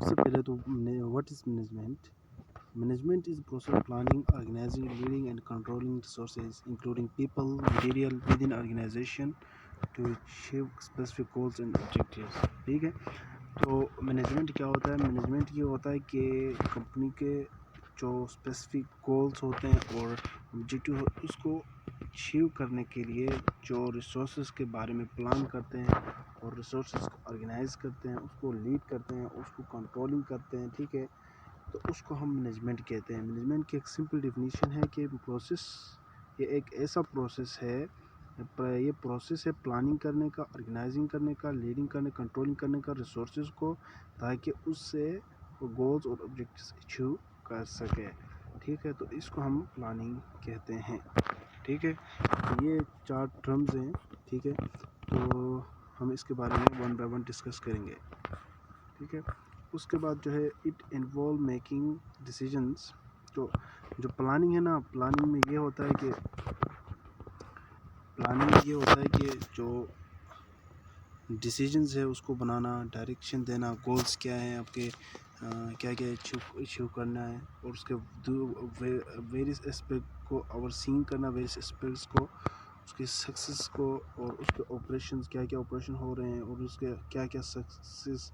سے پہلے تو what is management. Management is the process of planning, organizing, leading, and controlling resources, including people, material, within organization to achieve specific goals and objectives. ٹھیک ہے. تو management کیا ہوتا ہے؟ مینجمنٹ یہ ہوتا ہے کہ کمپنی کے جو اسپیسیفک گولس ہوتے ہیں اور آبجیکٹیو اس کو اچیو کرنے کے لیے جو ریسورسز کے بارے میں پلان کرتے ہیں اور ریسورسز کو آرگنائز کرتے ہیں، اس کو لیڈ کرتے ہیں، اس کو کنٹرولنگ کرتے ہیں. ٹھیک ہے. تو اس کو ہم مینجمنٹ کہتے ہیں. مینجمنٹ کی ایک سمپل ڈیفینیشن ہے کہ پروسیس، یہ ایک ایسا پروسیس ہے، یہ پروسیس ہے پلاننگ کرنے کا، آرگنائزنگ کرنے کا، لیڈنگ کرنے، کنٹرولنگ کرنے کا ریسورسز کو، تاکہ اس سے گولز اور آبجیکٹس اچیو کر سکے. ٹھیک ہے. تو اس کو ہم پلاننگ کہتے ہیں. ٹھیک ہے. یہ 4 ٹرمز ہیں. ٹھیک ہے. تو ہم اس کے بارے میں ون بائی ون ڈسکس کریں گے. ٹھیک ہے. اس کے بعد جو ہے اٹ انوالو میکنگ ڈیسیجنس. جو پلاننگ ہے نا، پلاننگ میں یہ ہوتا ہے کہ جو ڈیسیجنز ہے اس کو بنانا، ڈائریکشن دینا، گولز کیا ہیں آپ کے، کیا کیا ایچیو کرنا ہے، اور اس کے ویریس اسپیکٹ کو اوور سین کرنا، ویریس اسپیکٹس کو، اس کے سکسیس کو، اور اس کے آپریشنز کیا کیا آپریشن ہو رہے ہیں، اور اس کے کیا کیا سکسیس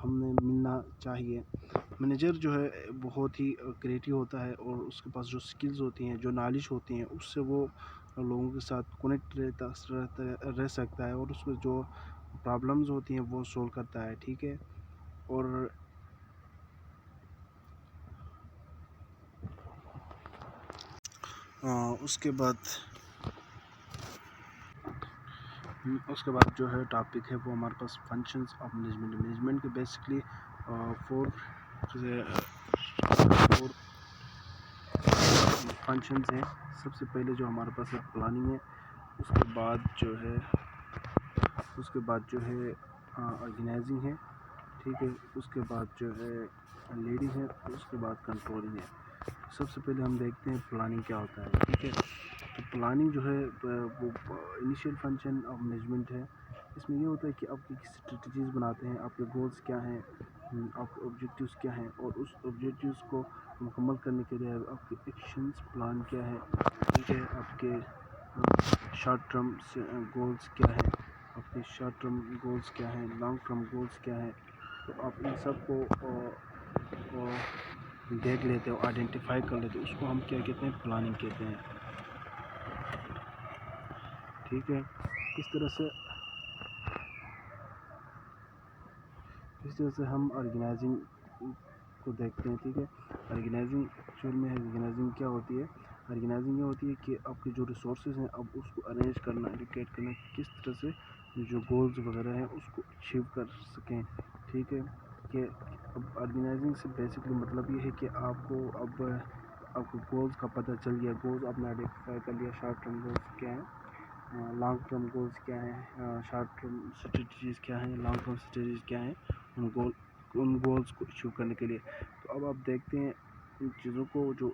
ہمیں ملنا چاہیے. مینیجر جو ہے بہت ہی کریٹیو ہوتا ہے، اور اس کے پاس جو سکلز ہوتی ہیں، جو نالج ہوتی ہیں، اس سے وہ لوگوں کے ساتھ کنیکٹ رہ سکتا ہے، اور اس میں جو پرابلمز ہوتی ہیں وہ سولو کرتا ہے. ٹھیک ہے. اور اس کے بعد جو ہے ٹاپک ہے وہ ہمارے پاس فنکشنز آف مینجمنٹ. مینجمنٹ کے بیسکلی 4 فنکشنز ہیں. سب سے پہلے جو ہمارے پاس ایک پلاننگ ہے، اس کے بعد جو ہے آرگنائزنگ ہے. ٹھیک ہے. اس کے بعد جو ہے لیڈنگ ہے، اس کے بعد کنٹرولنگ ہے. سب سے پہلے ہم دیکھتے ہیں پلاننگ کیا ہوتا ہے. ٹھیک ہے. تو پلاننگ جو ہے وہ انیشیل فنکشن آف مینجمنٹ ہے. اس میں یہ ہوتا ہے کہ آپ کی اسٹریٹجیز بناتے ہیں، آپ کے گولز کیا ہیں، آپ کے آبجیکٹیوز کیا ہیں، اور اس آبجیکٹیوز کو مکمل کرنے کے لیے آپ کے ایکشنز پلان کیا ہے. ٹھیک ہے. آپ کے شارٹ ٹرم گولز کیا ہیں، آپ کے شارٹ ٹرم گولز کیا ہیں، لانگ ٹرم گولز کیا ہیں. تو آپ ان سب کو دیکھ لیتے ہو، آئیڈینٹیفائی کر لیتے ہو. اس کو ہم کیا کہتے ہیں؟ پلاننگ کہتے ہیں. ٹھیک ہے. اس طرح سے ہم آرگنائزنگ کو دیکھتے ہیں. ٹھیک ہے. آرگنائزنگ ایکچوئل میں آرگنائزنگ کیا ہوتی ہے؟ آرگنائزنگ یہ ہوتی ہے کہ آپ کے جو ریسورسز ہیں اب اس کو ارینج کرنا، ایلوکیٹ کرنا، کس طرح سے جو گولز وغیرہ ہیں اس کو اچیو کر سکیں. ٹھیک ہے. کہ اب آرگنائزنگ سے بیسکلی مطلب یہ ہے کہ آپ کو گولز کا پتہ چل گیا، گولز آپ نے آئیڈینٹیفائی کر لیا، شارٹ ٹرم گولز کیا ہیں، لانگ ٹرم گولز کیا ہیں، شارٹ ٹرم اسٹریٹجیز کیا ہیں، لانگ ٹرم اسٹریٹجیز کیا ہیں ان گولز کو ایچیو کرنے کے لیے. تو اب آپ دیکھتے ہیں ان چیزوں کو، جو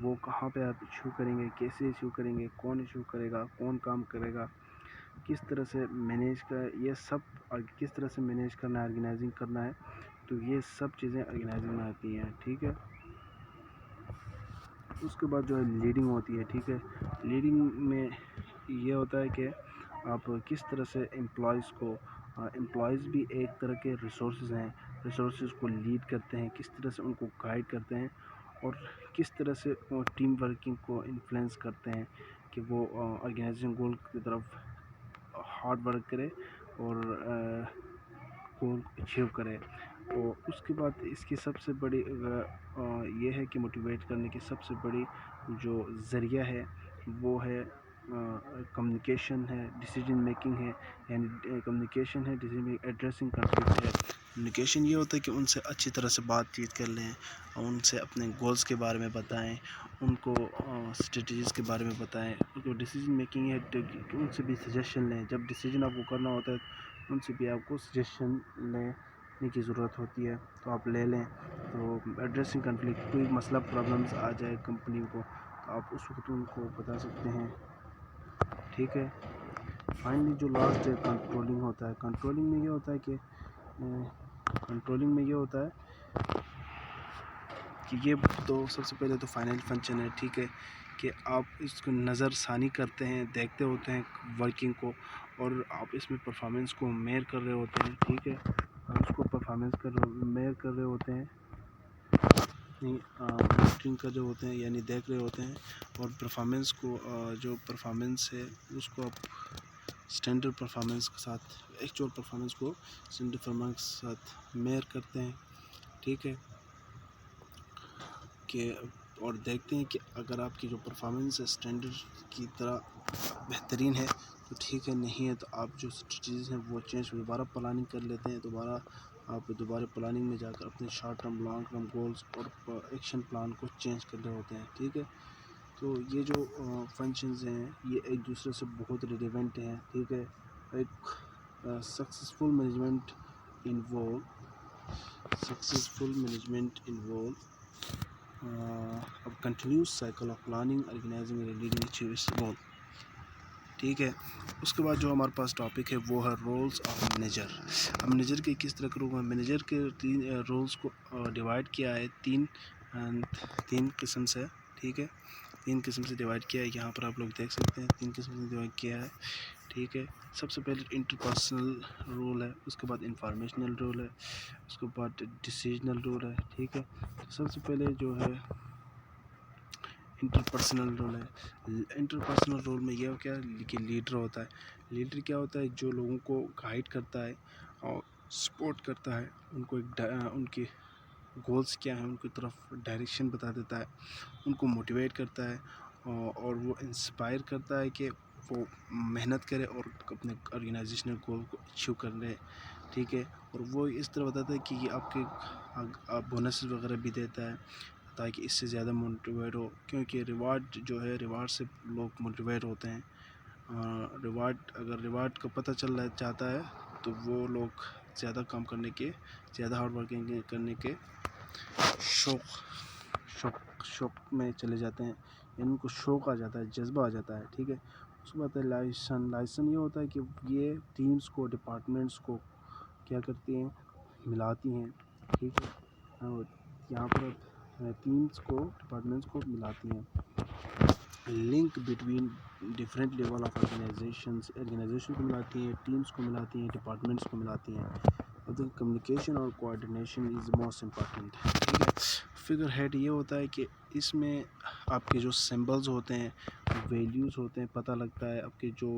وہ کہاں پہ آپ ایچیو کریں گے، کیسے ایچیو کریں گے، کون ایچیو کرے گا، کون کام کرے گا، کس طرح سے مینیج یہ سب کس طرح سے مینیج کرنا ہے، آرگنائزنگ کرنا ہے. تو یہ سب چیزیں آرگنائزنگ میں آتی ہیں. ٹھیک ہے. اس کے بعد جو ہے لیڈنگ ہوتی ہے. ٹھیک ہے. لیڈنگ میں یہ ہوتا ہے کہ آپ کس طرح سے امپلائیز بھی ایک طرح کے ریسورسز ہیں، ریسورسز کو لیڈ کرتے ہیں، کس طرح سے ان کو گائیڈ کرتے ہیں، اور کس طرح سے ٹیم ورکنگ کو انفلوئنس کرتے ہیں کہ وہ آرگنائزنگ گول کی طرف ہارڈ ورک کرے اور گول اچیو کرے. اور اس کے بعد اس کی سب سے بڑی یہ ہے کہ موٹیویٹ کرنے کی سب سے بڑی جو ذریعہ ہے وہ ہے کمیونیکیشن ہے، ڈیسیجن میکنگ ہے. یعنی کمیونیکیشن ہے، ڈیسیجن میکنگ، ایڈریسنگ کنفلکٹ ہے. کمیونیکیشن یہ ہوتا ہے کہ ان سے اچھی طرح سے بات چیت کر لیں، ان سے اپنے گولز کے بارے میں بتائیں، ان کو اسٹریٹجیز کے بارے میں بتائیں. جو ڈیسیجن میکنگ ہے کہ ان سے بھی سجیشن لیں. جب ڈیسیجن آپ کو کرنا ہوتا ہے ان سے بھی آپ کو سجیشن لینے کی ضرورت ہوتی ہے، تو آپ لے لیں. تو ایڈریسنگ کنفلکٹ، کوئی مسئلہ پرابلمز آ جائے کمپنی کو تو آپ اس وقت ان کو بتا سکتے ہیں. ٹھیک ہے. فائنلی جو لاسٹ ہے کنٹرولنگ ہوتا ہے. کنٹرولنگ میں یہ ہوتا ہے کہ یہ تو سب سے پہلے تو فائنل فنکشن ہے، ٹھیک ہے، کہ آپ اس کو نظر ثانی کرتے ہیں، دیکھتے ہوتے ہیں ورکنگ کو، اور آپ اس میں پرفارمنس کو میئر کر رہے ہوتے ہیں، ٹھیک ہے، آپ اس کو پرفارمنس میئر کر رہے ہوتے ہیں، مانیٹرنگ کر رہے ہوتے ہیں، یعنی دیکھ رہے ہوتے ہیں، اور پرفارمنس کو جو پرفارمنس ہے اس کو آپ اسٹینڈرڈ پرفارمنس کے ساتھ، ایکچوئل پرفارمنس کو اسٹینڈرڈ پرفارمنس کے ساتھ میئر کرتے ہیں، ٹھیک ہے، کہ اور دیکھتے ہیں کہ اگر آپ کی جو پرفارمنس ہے اسٹینڈرڈ کی طرح بہترین ہے تو ٹھیک ہے، نہیں ہے تو آپ جو اسٹریٹجیز ہیں وہ چینج دوبارہ پلاننگ کر لیتے ہیں، دوبارہ پلاننگ میں جا کر اپنے short term long term goals اور ایکشن پلان کو چینج کر رہے ہوتے ہیں، ٹھیک ہے۔ تو یہ جو فنکشنز ہیں یہ ایک دوسرے سے بہت ریلیونٹ ہیں، ٹھیک ہے۔ ایک سکسیزفل مینجمنٹ انوالو اب continuous cycle of planning organising and leading achieves goal, ٹھیک ہے۔ اس کے بعد جو ہمارے پاس ٹاپک ہے وہ ہے رولز آف مینیجر۔ اب مینیجر کے کس طرح کروں گا، مینیجر کے تین رولز کو ڈیوائڈ کیا ہے تین قسم سے، ٹھیک ہے، تین قسم سے ڈیوائڈ کیا ہے، یہاں پر آپ لوگ دیکھ سکتے ہیں تین قسم سے ڈیوائڈ کیا ہے، ٹھیک ہے۔ سب سے پہلے انٹرپرسنل رول ہے، اس کے بعد انفارمیشنل رول ہے، اس کے بعد ڈیسیژنل رول ہے، ٹھیک ہے۔ سب سے پہلے جو ہے انٹرپرسنل رول ہے۔ انٹرپرسنل رول میں یہ کیا ہے کہ لیڈر ہوتا ہے۔ لیڈر کیا ہوتا ہے، جو لوگوں کو گائیڈ کرتا ہے اور سپورٹ کرتا ہے، ان کو ان کے گولز کیا ہیں ان کی طرف ڈائریکشن بتا دیتا ہے، ان کو موٹیویٹ کرتا ہے، اور وہ انسپائر کرتا ہے کہ وہ محنت کرے اور اپنے آرگنائزیشنل گول کو اچیو کر لے، ٹھیک ہے۔ اور وہ اس طرح بتاتا ہے کہ یہ آپ کے بونسز وغیرہ بھی دیتا ہے تاکہ اس سے زیادہ موٹیویٹ ہو، کیونکہ ریوارڈ جو ہے، ریوارڈ سے لوگ موٹیویٹ ہوتے ہیں۔ اگر ریوارڈ کا پتہ چل جاتا ہے تو وہ لوگ زیادہ کام کرنے کے، زیادہ ہارڈ ورکنگ کرنے کے شوق میں چلے جاتے ہیں، یعنی ان کو شوق آ جاتا ہے، جذبہ آ جاتا ہے، ٹھیک ہے۔ اس کے بعد لائسن یہ ہوتا ہے کہ یہ ٹیمز کو، ڈپارٹمنٹس کو کیا کرتی ہیں، ملاتی ہیں، ٹھیک ہے، اور یہاں پر ٹیمز کو، ڈپارٹمنٹس کو ملاتی ہیں۔ Link between different level of organisation کو ملاتی ہیں، ٹیمز کو ملاتی ہیں، ڈپارٹمنٹس کو ملاتی ہیں۔ کمیونیکیشن اور کوآرڈینیشن از موسٹ امپارٹنٹ، ٹھیک ہے۔ فگر ہیڈ یہ ہوتا ہے کہ اس میں آپ کے جو سمبلز ہوتے ہیں، ویلیوز ہوتے ہیں، پتہ لگتا ہے آپ کے جو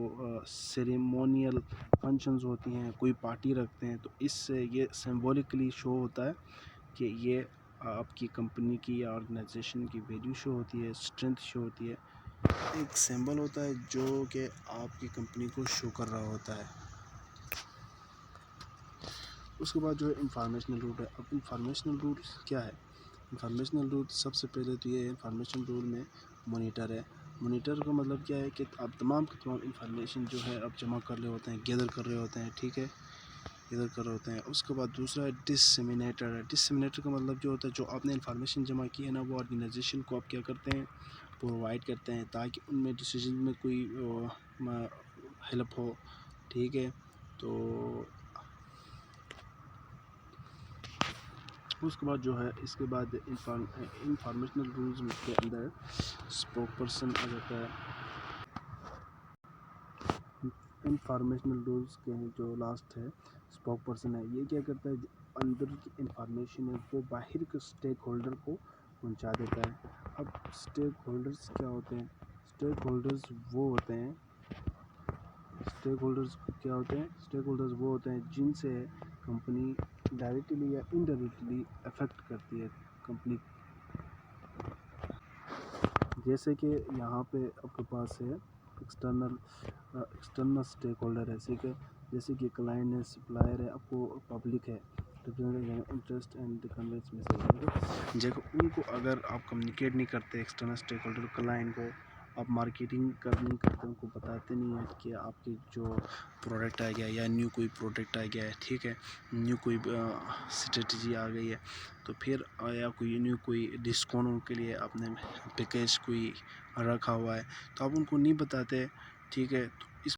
سیریمونیل فنکشنز ہوتی ہیں، کوئی پارٹی رکھتے ہیں تو اس سے یہ سمبولکلی شو ہوتا ہے کہ یہ آپ کی کمپنی کی یا آرگنائزیشن کی ویلیو شو ہوتی ہے، اسٹرینتھ شو ہوتی ہے، ایک سمبل ہوتا ہے جو کہ آپ کی کمپنی کو شو کر رہا ہوتا ہے۔ اس کے بعد جو ہے انفارمیشنل رول ہے۔ اب انفارمیشنل رول کیا ہے، انفارمیشنل رول سب سے پہلے تو یہ ہے، انفارمیشنل رول میں مانیٹر ہے۔ مانیٹر کا مطلب کیا ہے کہ آپ تمام کی تمام انفارمیشن جو ہے آپ جمع کر رہے ہوتے ہیں، گیدر کر رہے ہوتے ہیں، ٹھیک ہے، گیدر کر رہے ہوتے ہیں۔ اس کے بعد دوسرا ہے ڈسیمینیٹر ہے۔ ڈسیمینیٹر کا مطلب جو ہوتا ہے، جو آپ نے انفارمیشن جمع کی ہے نا، وہ آرگنائزیشن کو آپ کیا کرتے ہیں، پرووائڈ کرتے ہیں تاکہ ان میں ڈیسیژن میں کوئی ہیلپ ہو، ٹھیک ہے۔ تو اس کے بعد جو ہے، اس کے بعد انفارمیشنل رولز کے اندر اسپوک پرسن آ جاتا ہے۔ انفارمیشنل رولز کے جو لاسٹ ہے اسپوک پرسن ہے، یہ کیا کرتا ہے، جو اندر کی انفارمیشن ہے وہ باہر کے اسٹیک ہولڈر کو پہنچا دیتا ہے۔ اب اسٹیک ہولڈرز کیا ہوتے ہیں، اسٹیک ہولڈرز وہ ہوتے ہیں، جن سے کمپنی ڈائریکٹلی یا انڈائریکٹلی افیکٹ کرتی ہے کمپنی، جیسے کہ یہاں پہ آپ کے پاس ہے ایکسٹرنل اسٹیک ہولڈر ہے، جیسے کہ کلائنٹ ہے، سپلائر ہے، آپ کو پبلک ہے، انٹرسٹ اینڈ کنوینس میسج، جب ان کو اگر آپ کمیونیکیٹ نہیں کرتے ایکسٹرنل اسٹیک ہولڈر کلائنٹ کو، آپ مارکیٹنگ نہیں کرتے، ان کو بتاتے نہیں ہیں کہ آپ کی جو پروڈکٹ آ گیا یا نیو کوئی پروڈکٹ آ گیا ہے، ٹھیک ہے، نیو کوئی اسٹریٹجی آ گئی ہے، تو پھر یا کوئی ڈسکاؤنٹ کے لیے آپ نے پیکیج کوئی رکھا ہوا ہے تو آپ ان کو نہیں بتاتے، ٹھیک ہے، تو